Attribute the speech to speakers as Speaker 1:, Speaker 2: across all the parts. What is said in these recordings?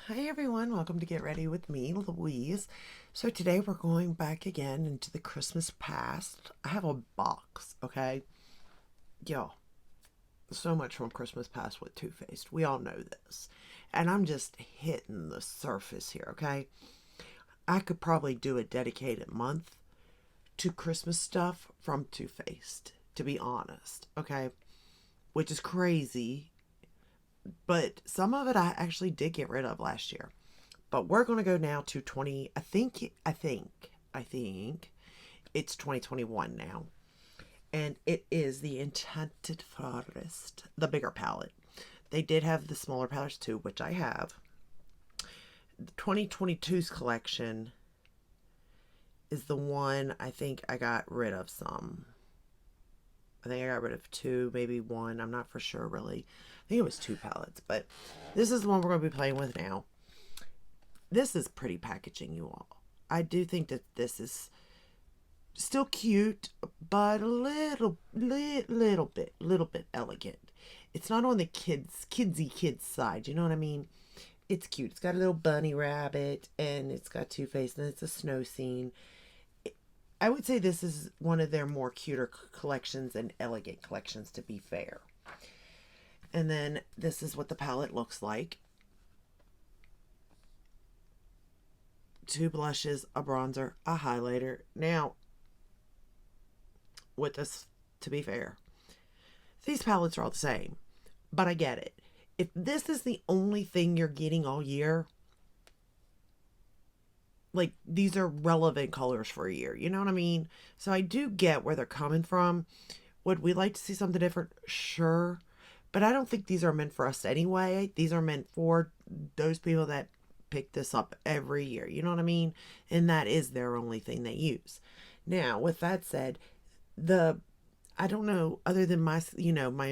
Speaker 1: Hi everyone, welcome to Get Ready with me, Louise. So today we're going back again into the Christmas past. I have a box, okay? Yo, so much from Christmas past with Too Faced. We all know this. And I'm just hitting the surface here, okay? I could probably do a dedicated month to Christmas stuff from Too Faced, to be honest, okay? Which is crazy, but some of it I actually did get rid of last year. But we're going to go now to 20, I think it's 2021 now. And it is the Enchanted Forest, the bigger palette. They did have the smaller palettes too, which I have. The 2022's collection is the one I think I got rid of some. I think I got rid of two, maybe one. I'm not for sure, really. I think it was two palettes, but this is the one we're going to be playing with now. This is pretty packaging, you all. I do think that this is still cute, but a little bit elegant. It's not on the kidsy kids side. You know what I mean? It's cute. It's got a little bunny rabbit, and it's got Two Face, and it's a snow scene. I would say this is one of their more cuter collections and elegant collections, to be fair. And then this is what the palette looks like. Two blushes, a bronzer, a highlighter. Now, with this, to be fair, these palettes are all the same, but I get it. If this is the only thing you're getting all year, like these are relevant colors for a year, you know what I mean? So I do get where they're coming from. Would we like to see something different? Sure. But I don't think these are meant for us anyway. These are meant for those people that pick this up every year. You know what I mean? And that is their only thing they use. Now, with that said, the I don't know, other than my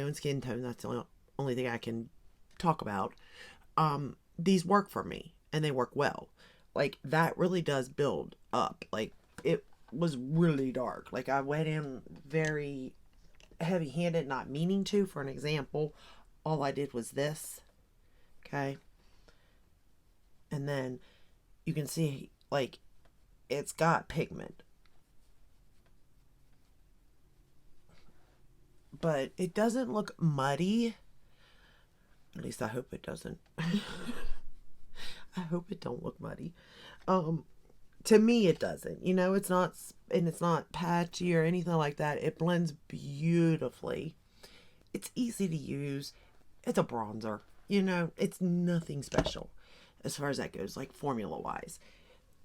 Speaker 1: own skin tone, that's the only thing I can talk about. These work for me and they work well. Like that really does build up. Like it was really dark. Like I went in very heavy handed, not meaning to. For an example, all I did was this. Okay. And then you can see, like, it's got pigment, but it doesn't look muddy. At least I hope it doesn't. I hope it don't look muddy. Um, to me, it doesn't. It's not, and it's not patchy or anything like that. It blends beautifully. It's easy to use. It's a bronzer. It's nothing special as far as that goes, like formula wise.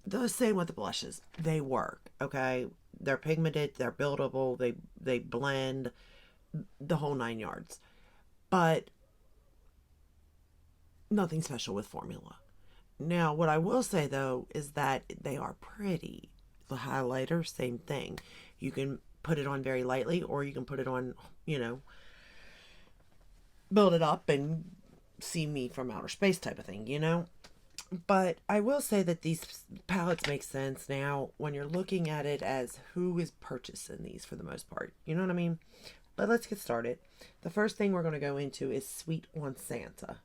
Speaker 1: The same with the blushes. They work, okay? They're pigmented, they're buildable, they blend the whole 9 yards. But nothing special with formula. Now, what I will say though is that they are pretty. The highlighter, same thing. You can put it on very lightly, or you can put it on, you know, build it up and see me from outer space type of thing. But I will say that these palettes make sense now when you're looking at it as who is purchasing these for the most part. You know what I mean? But let's get started. The first thing we're going to go into is Sweet on Santa.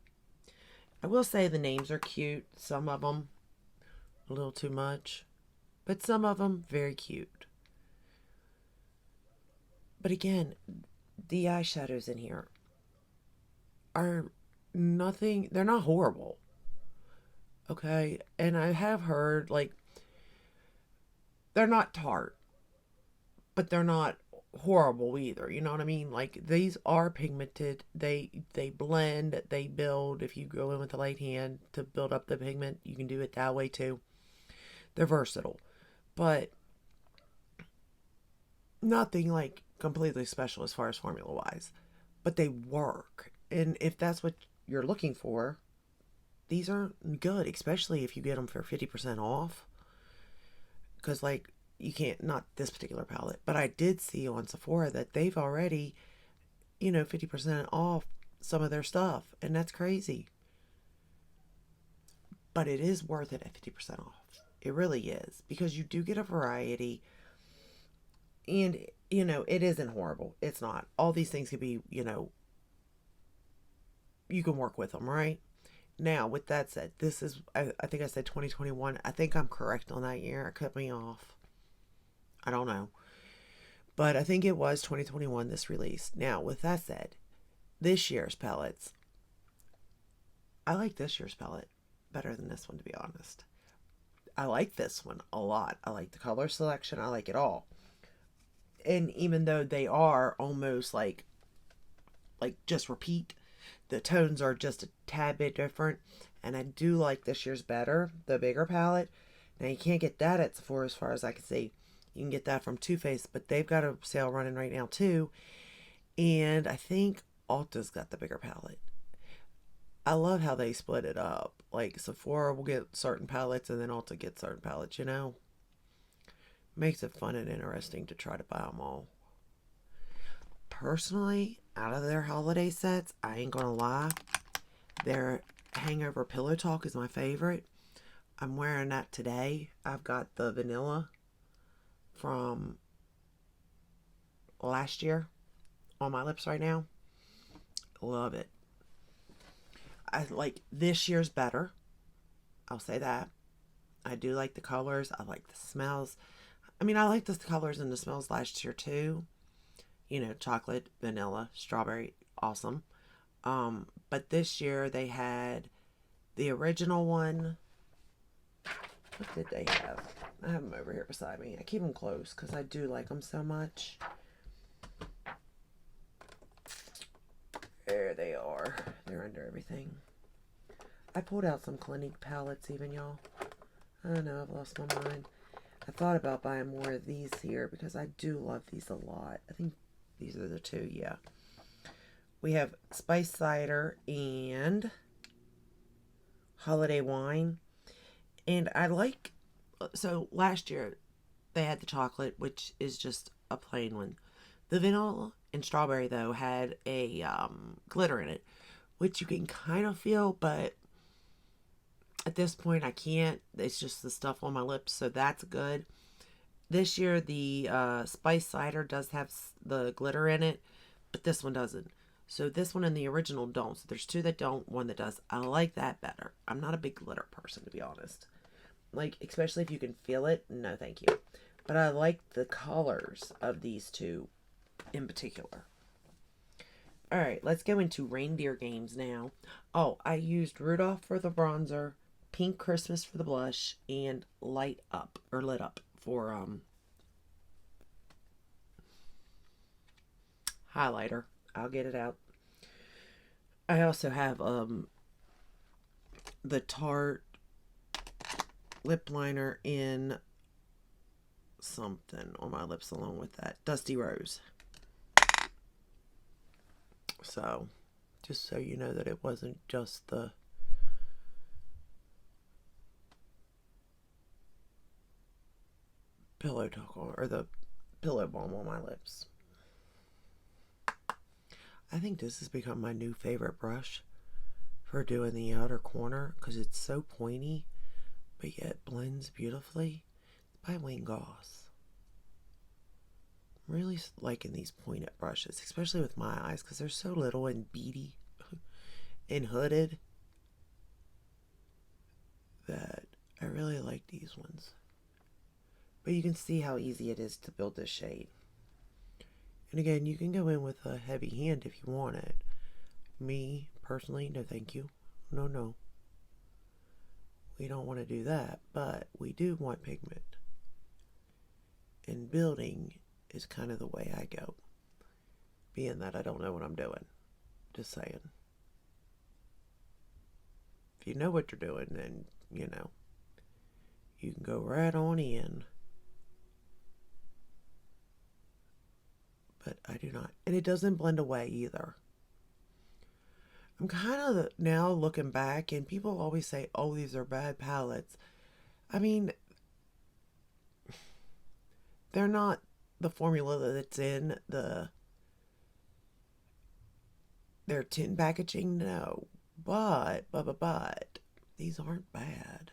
Speaker 1: I will say the names are cute. Some of them a little too much, but some of them very cute. But again, the eyeshadows in here are nothing, they're not horrible. Okay? And I have heard like they're not tart, but they're not horrible either. You know what I mean? Like these are pigmented. They blend, they build. If you go in with the light hand to build up the pigment, you can do it that way too. They're versatile. But nothing like completely special as far as formula wise. But they work. And if that's what you're looking for, these are good, especially if you get them for 50% off. Because, like, you can't, not this particular palette, but I did see on Sephora that they've already, 50% off some of their stuff. And that's crazy. But it is worth it at 50% off. It really is. Because you do get a variety. And, it isn't horrible. It's not. All these things can be, you can work with them, right? Now, with that said, I think I said 2021. I think I'm correct on that year. It cut me off. I don't know. But I think it was 2021 this released. Now, with that said, this year's palettes, I like this year's palette better than this one, to be honest. I like this one a lot. I like the color selection. I like it all. And even though they are almost like just repeat, the tones are just a tad bit different. And I do like this year's better, the bigger palette. Now you can't get that at Sephora as far as I can see. You can get that from Too Faced, but they've got a sale running right now too. And I think Ulta's got the bigger palette. I love how they split it up. Like Sephora will get certain palettes and then Ulta gets certain palettes, you know? Makes it fun and interesting to try to buy them all. Personally, out of their holiday sets, I ain't gonna lie, their Hangover Pillow Talk is my favorite. I'm wearing that today. I've got the vanilla from last year on my lips right now. Love it. I like this year's better. I'll say that. I do like the colors. I like the smells. I mean, I like the colors and the smells last year too. You know, chocolate, vanilla, strawberry, awesome. But this year they had the original one. What did they have? I have them over here beside me. I keep them close because I do like them so much. There they are. They're under everything. I pulled out some Clinique palettes even, y'all. I don't know, I've lost my mind. I thought about buying more of these here because I do love these a lot. I think these are the two, yeah. We have Spice Cider and Holiday Wine. And I like, so last year they had the chocolate, which is just a plain one. The vanilla and strawberry, though, had a glitter in it, which you can kind of feel, but at this point I can't. It's just the stuff on my lips, so that's good. This year the spice cider does have the glitter in it, but this one doesn't. So this one and the original don't. So there's two that don't, one that does. I like that better. I'm not a big glitter person, to be honest. Like, especially if you can feel it, no thank you. But I like the colors of these two in particular. Alright, let's go into reindeer games now. Oh, I used Rudolph for the bronzer, Pink Christmas for the blush, and Light Up, or Lit Up for highlighter. I'll get it out. I also have the Tarte lip liner in something on my lips along with that. Dusty Rose. So, just so you know that it wasn't just the pillow talk or the pillow balm on my lips. I think this has become my new favorite brush for doing the outer corner because it's so pointy but yet blends beautifully. It's by Wayne Goss. I'm really liking these pointed brushes, especially with my eyes because they're so little and beady and hooded that I really like these ones. But you can see how easy it is to build this shade. And again, you can go in with a heavy hand if you want it. Me, personally, no thank you. No, no. We don't want to do that, but we do want pigment. And building is kind of the way I go. Being that I don't know what I'm doing. Just saying. If you know what you're doing, then, you know, you can go right on in. But I do not. And it doesn't blend away either. I'm kind of now looking back, and people always say, oh, these are bad palettes. I mean, they're not the formula that's in their tin packaging, no. But, these aren't bad.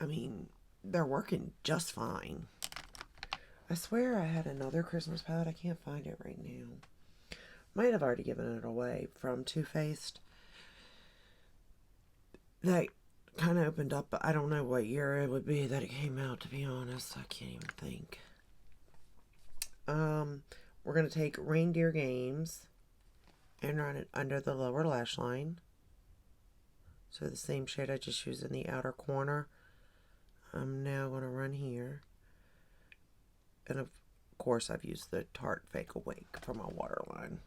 Speaker 1: I mean, they're working just fine. I swear I had another Christmas palette. I can't find it right now. Might have already given it away from Too Faced. That kind of opened up, but I don't know what year it would be that it came out, to be honest. I can't even think. We're going to take Reindeer Games and run it under the lower lash line. So the same shade I just used in the outer corner, I'm now going to run here. And of course I've used the Tarte Fake Awake for my waterline.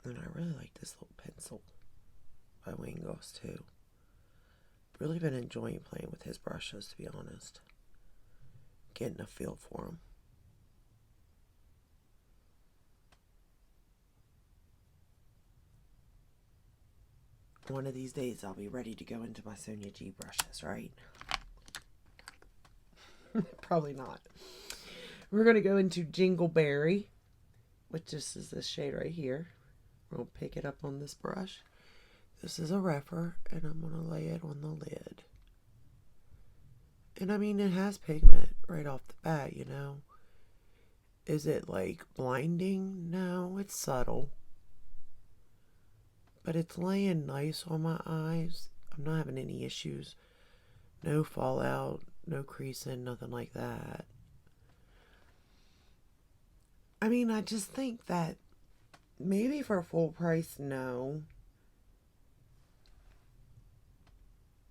Speaker 1: And I really like this little pencil by Wayne Goss too. Really been enjoying playing with his brushes, to be honest. Getting a feel for them. One of these days I'll be ready to go into my Sonia G brushes, right? Probably not. We're going to go into Jingleberry, which just is this shade right here. We'll pick it up on this brush. This is a refer, and I'm going to lay it on the lid. And I mean, it has pigment right off the bat, you know. Is it like blinding? No, it's subtle. But it's laying nice on my eyes. I'm not having any issues. No fallout, no creasing, nothing like that. I mean, I just think that maybe for full price, no.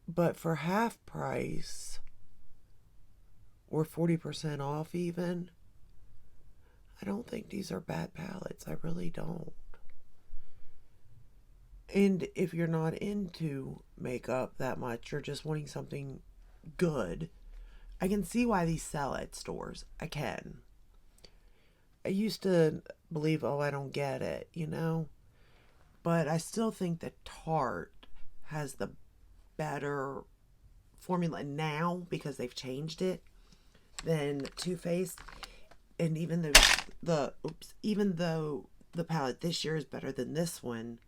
Speaker 1: But for half price, or 40% off even, I don't think these are bad palettes. I really don't. And if you're not into makeup that much, you're just wanting something good, I can see why these sell at stores. I can. I used to believe, oh, I don't get it, you know? But I still think that Tarte has the better formula now because they've changed it than Too Faced. And even though the palette this year is better than this one,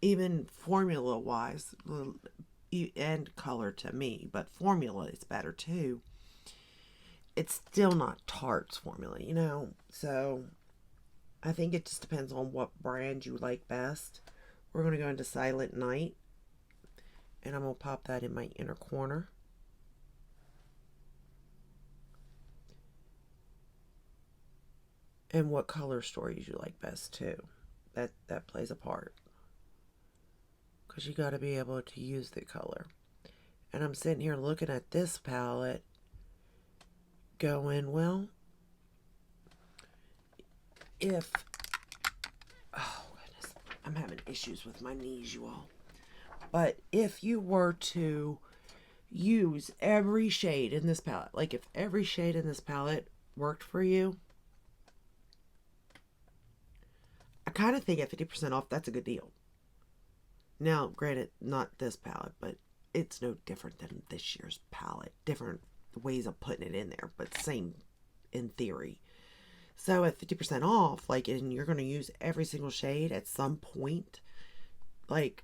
Speaker 1: even formula wise and color to me, but formula is better too, it's still not Tarte's formula, you know? So I think it just depends on what brand you like best. We're going to go into Silent Night, and I'm going to pop that in my inner corner. And what color stories you like best too. That plays a part. Because you got to be able to use the color. And I'm sitting here looking at this palette going, well, oh goodness, I'm having issues with my knees, you all. But if you were to use every shade in this palette, like if every shade in this palette worked for you, I kind of think at 50% off, that's a good deal. Now, granted, not this palette, but it's no different than this year's palette. Different ways of putting it in there, but same in theory. So at 50% off, like, and you're going to use every single shade at some point, like,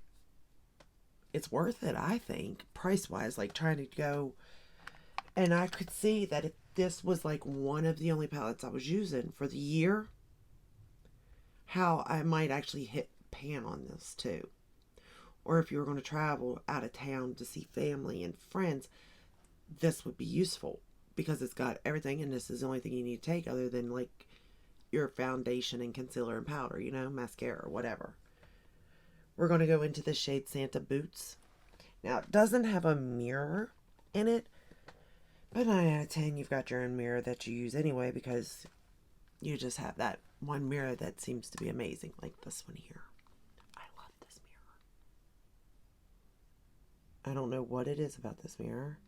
Speaker 1: it's worth it, I think, price-wise, like, trying to go. And I could see that if this was, like, one of the only palettes I was using for the year, how I might actually hit pan on this, too. Or if you were going to travel out of town to see family and friends, this would be useful because it's got everything, and this is the only thing you need to take other than like your foundation and concealer and powder, you know, mascara or whatever. We're going to go into the shade Santa Boots. Now, it doesn't have a mirror in it, but 9 out of 10, you've got your own mirror that you use anyway because you just have that one mirror that seems to be amazing, like this one here. I love this mirror. I don't know what it is about this mirror,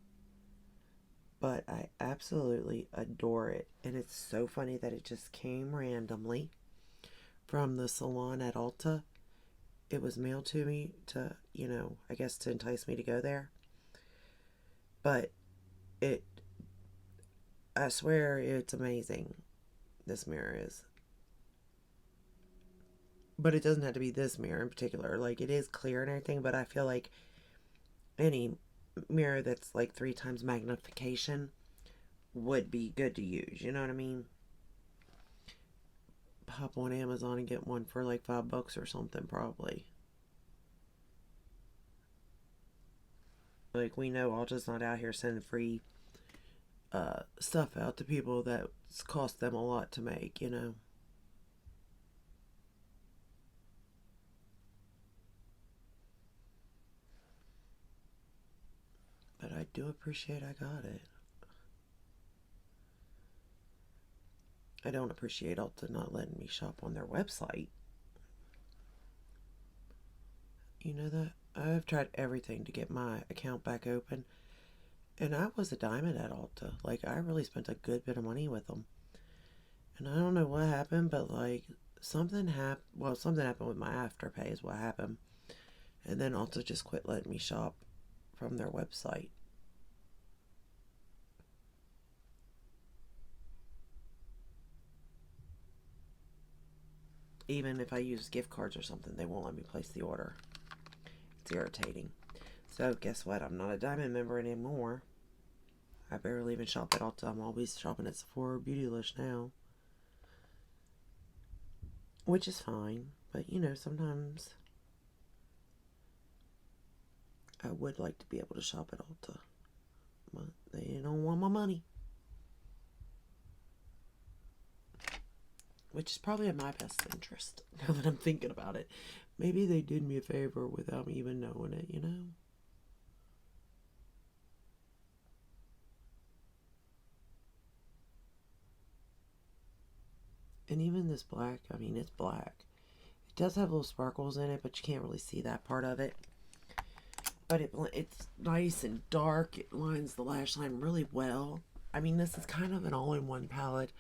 Speaker 1: but I absolutely adore it. And it's so funny that it just came randomly from the salon at Ulta. It was mailed to me to, you know, I guess to entice me to go there. But I swear it's amazing. This mirror is. But it doesn't have to be this mirror in particular. Like, it is clear and everything, but I feel like any mirror that's like 3 times magnification would be good to use. You know what I mean? Hop on Amazon and get one for like $5 or something, probably. Like, we know Alta's not out here sending free stuff out to people that's cost them a lot to make, you know? But I do appreciate I got it. I don't appreciate Ulta not letting me shop on their website. You know that? I've tried everything to get my account back open, and I was a diamond at Ulta. Like, I really spent a good bit of money with them. And I don't know what happened, but like, something happened. Well, something happened with my Afterpay, is what happened. And then Ulta just quit letting me shop from their website. Even if I use gift cards or something, they won't let me place the order. It's irritating. So, guess what? I'm not a diamond member anymore. I barely even shop at Ulta. I'm always shopping at Sephora or Beautylish now. Which is fine. But, you know, sometimes I would like to be able to shop at Ulta. But they don't want my money. Which is probably in my best interest, now that I'm thinking about it. Maybe they did me a favor without me even knowing it, you know? And even this black, I mean, it's black. It does have little sparkles in it, but you can't really see that part of it. But it's nice and dark. It lines the lash line really well. I mean, this is kind of an all-in-one palette.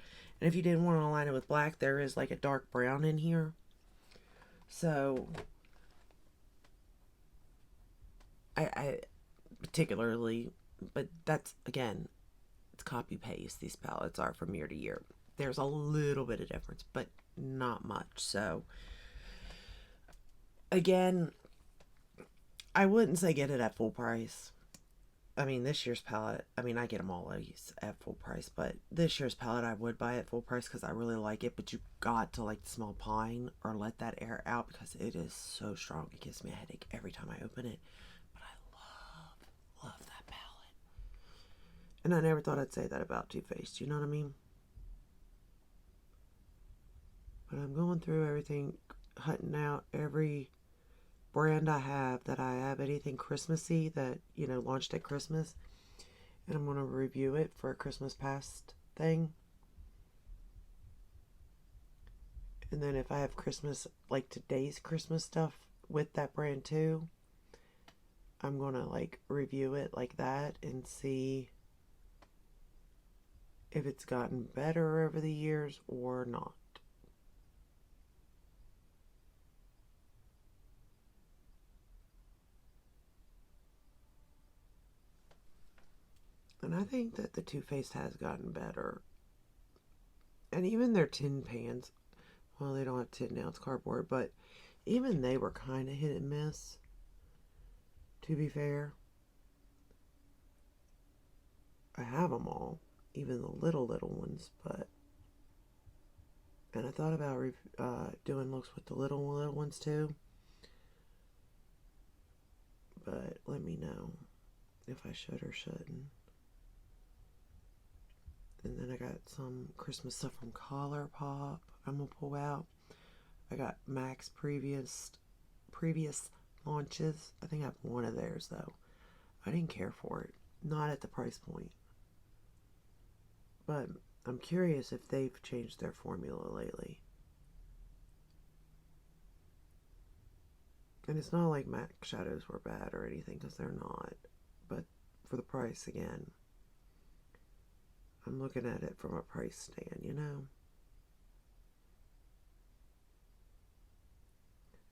Speaker 1: And if you didn't want to line it with black, there is like a dark brown in here. So, I particularly, but that's, again, it's copy paste. These palettes are from year to year. There's a little bit of difference, but not much. So, again, I wouldn't say get it at full price. I mean, this year's palette, I mean, I get them all at full price, but this year's palette I would buy at full price because I really like it. But you got to like the small pine or let that air out because it is so strong. It gives me a headache every time I open it. But I love that palette. And I never thought I'd say that about Too Faced. You know what I mean? But I'm going through everything, hunting out every brand I have that I have anything Christmassy that, you know, launched at Christmas. And I'm going to review it for a Christmas past thing. And then if I have Christmas, like today's Christmas stuff with that brand too, I'm going to like review it like that and see if it's gotten better over the years or not. And I think that the Too Faced has gotten better. And even their tin pans, well, they don't have tin now, it's cardboard, but even they were kind of hit and miss, to be fair. I have them all, even the little ones, but. And I thought about doing looks with the little ones too, but let me know if I should or shouldn't. And then I got some Christmas stuff from Colourpop I'm gonna pull out. I got Mac's previous launches. I think I have one of theirs though. I didn't care for it. Not at the price point. But I'm curious if they've changed their formula lately. And it's not like MAC shadows were bad or anything, because they're not. But for the price, again, I'm looking at it from a price stand, you know?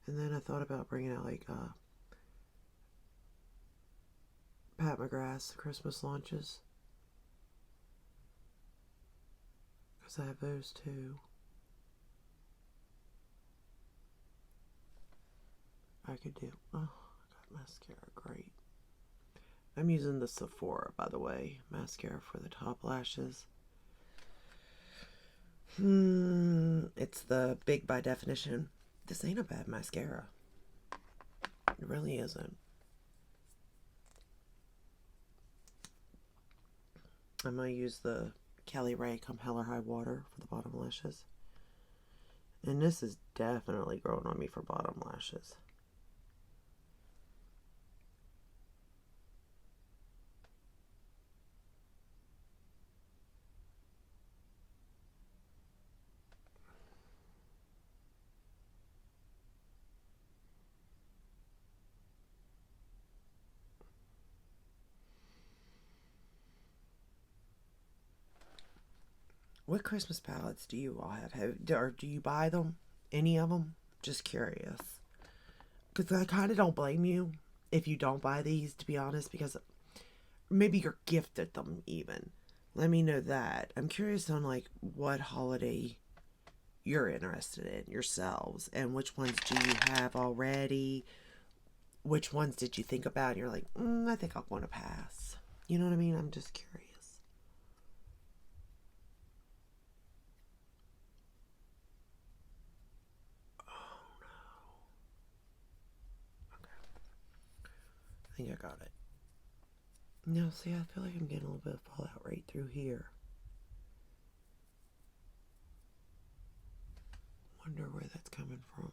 Speaker 1: And then I thought about bringing out like Pat McGrath's Christmas launches. Because I have those too. I could do. Oh, I got mascara. Great. I'm using the Sephora, by the way, mascara for the top lashes. It's the Big by Definition. This ain't a bad mascara. It really isn't. I'm going to use the Kelly Ray Come Hell or High Water for the bottom lashes. And this is definitely growing on me for bottom lashes. What Christmas palettes do you all have? Or do you buy them? Any of them? Just curious. Because I kind of don't blame you if you don't buy these, to be honest, because maybe you're gifted them even. Let me know that. I'm curious on like what holiday you're interested in yourselves and which ones do you have already? Which ones did you think about? And you're like, I think I'll want to pass. You know what I mean? I'm just curious. I think I got it. No, see, I feel like I'm getting a little bit of fallout right through here. Wonder where that's coming from.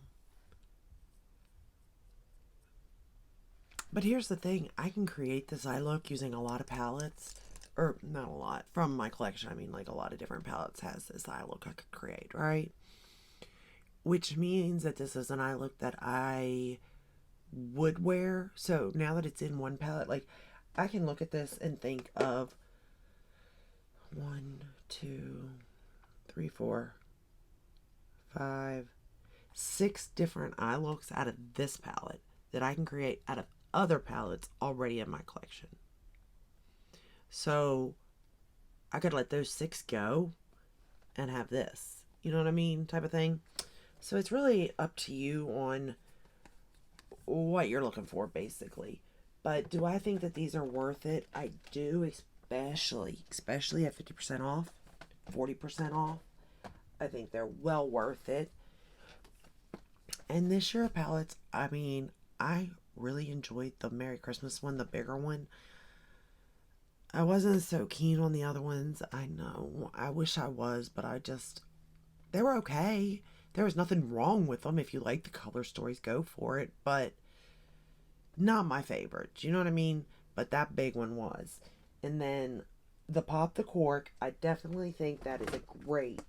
Speaker 1: But here's the thing. I can create this eye look using a lot of palettes. Or, not a lot. From my collection, I mean, like, a lot of different palettes has this eye look I could create, right? Which means that this is an eye look that I would wear. So now that it's in one palette, like, I can look at this and think of 1, 2, 3, 4, 5, 6 different eye looks out of this palette that I can create out of other palettes already in my collection. So I could let those 6 go and have this, you know what I mean, type of thing. So it's really up to you on what you're looking for, basically. But do I think that these are worth it? I do, especially at 50% off, 40% off. I think they're well worth it. And this year of palettes, I mean, I really enjoyed the Merry Christmas one, the bigger one. I wasn't so keen on the other ones. I know. I wish I was, but they were okay. There was nothing wrong with them. If you like the color stories, go for it. But not my favorite. You know what I mean? But that big one was. And then the Pop the Cork, I definitely think that is a great,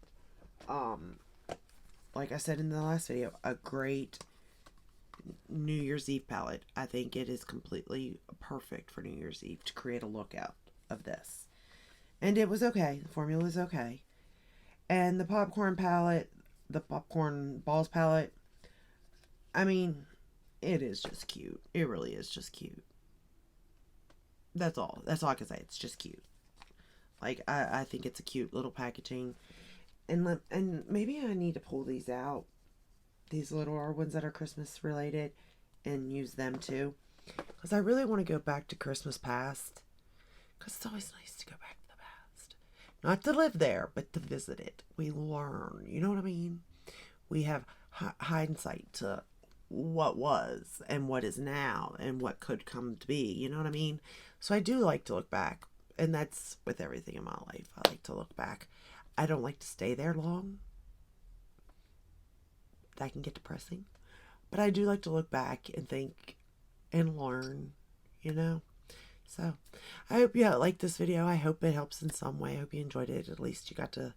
Speaker 1: like I said in the last video, a great New Year's Eve palette. I think it is completely perfect for New Year's Eve to create a look out of this. And it was okay. The formula was okay. And the popcorn palette, the popcorn balls palette, I mean, it is just cute. It really is just cute. That's all. That's all I can say. It's just cute. Like, I think it's a cute little packaging. And maybe I need to pull these out. These little ones that are Christmas related. And use them too. Because I really want to go back to Christmas past. Because it's always nice to go back to the past. Not to live there, but to visit it. We learn. You know what I mean? We have hindsight to what was and what is now and what could come to be. You know what I mean? So I do like to look back. And that's with everything in my life. I like to look back. I don't like to stay there long. That can get depressing. But I do like to look back and think and learn, you know? So I hope you liked this video. I hope it helps in some way. I hope you enjoyed it. At least you got to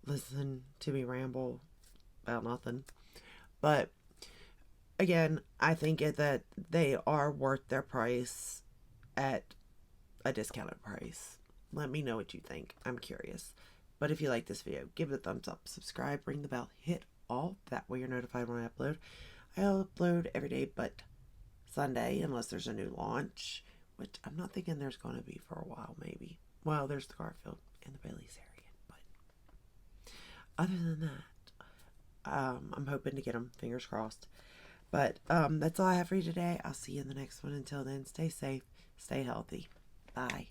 Speaker 1: listen to me ramble about nothing. But again, I think that they are worth their price at a discounted price. Let me know what you think. I'm curious. But if you like this video, give it a thumbs up, subscribe, ring the bell, hit all. That way you're notified when I upload. I upload every day but Sunday, unless there's a new launch, which I'm not thinking there's going to be for a while, maybe. Well, there's the Garfield and the Bailey's area, but other than that, I'm hoping to get them. Fingers crossed. But that's all I have for you today. I'll see you in the next one. Until then, stay safe, stay healthy. Bye.